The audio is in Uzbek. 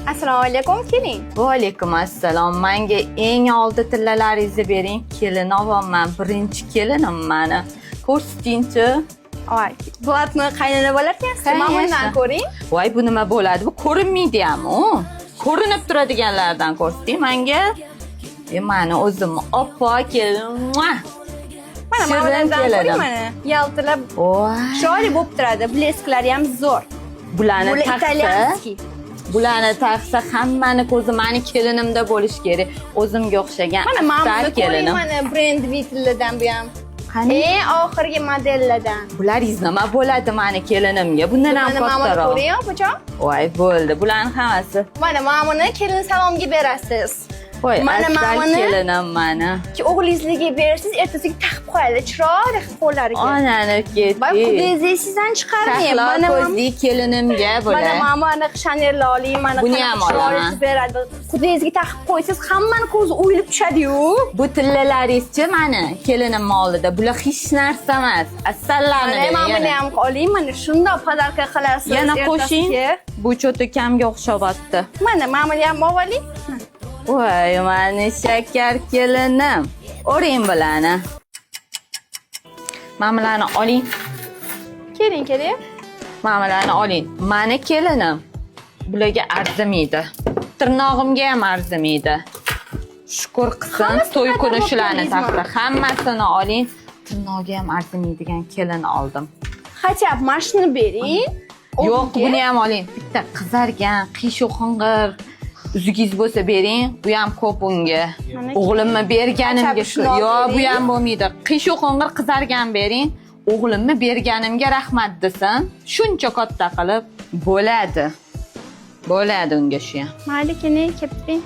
Assalomu alaykum, keling. Va alaykum assalom. Menga eng oldi tillalaringizni bering. Kelin olaman. Birinchi kelinim meni. Ko'rsatingchi. Voy, bu atni qaynona bo'larkansiz. Mana bundan ko'ring. Voy, bu nima bo'ladi? Bu ko'rinmaydi-ku. Ko'rinib turadiganlardan ko'rsating menga. Meni o'zimni oppo kelin. Mana bundan ko'ring mana. Yaltirab, chiroyli bo'lib turadi. Blesklari ham zo'r. Bularni italyanskiy. Bularni taqsa hammani ko'zi meni kelinimda bo'lish kerak. O'zimga o'xshagan mana kelinim. Mana brend vitilidan bu ham. Eng oxirgi modellardan. Bularingiz nima bo'ladi meni kelinimga? Bundan ham kattaroq. Mana ko'ring, opajon. Voy, bo'ldi. Bularning hammasi. Mana buni kelin salomga berasiz. Voy, asal kelinim meni. O'g'lingizga berasiz, ertasiga taqib qo'yadi. Chiroyli qo'llariga. Onani ketdi. Voy, qudangizdan chiqarmang. Mana ko'zli kelinimga bo'ladi. Mana Chanel oling, mana buni ham olaman. Beradi. Qudangizga taqib qo'ysangiz, hammani ko'zi o'yilib tushadi-yu. Bu tillalaringiz-chi meni kelinim oldida. Bular hech narsa emas. Asallarni bering. Mana buni ham oling, mana shundoq podarka qilasiz. Yana qo'shing. Bu cho'tokamga o'xshabotdi. Mana buni ham oling. Voy, meni shakar kelinim. O'ring bularni. Mamalarni oling. Keling. Mamalarni oling. Meni kelinim. Bularga arzimaydi. Tirnog'imga ham arzimaydi. Shukr qilsin, to'y kuni shularni taqdi. Hammasini oling. Tirnog'iga ham arzimaydigan kelin oldim. Hachab mashini bering. Yo'q, buni ham oling. Bitta qizargan, qiyshuv qing'ir uzugingiz bo'lsa bering. Bu ham ko'p unga. O'g'limni berganimga shu. Yo'q, bu ham bo'lmaydi. Qiyshuv qing'ir qizargan bering. O'g'limni berganimga rahmat desin. Shuncha katta qilib bo'ladi. Bo'ladi unga shu ham. Mayli, keling, ketdik.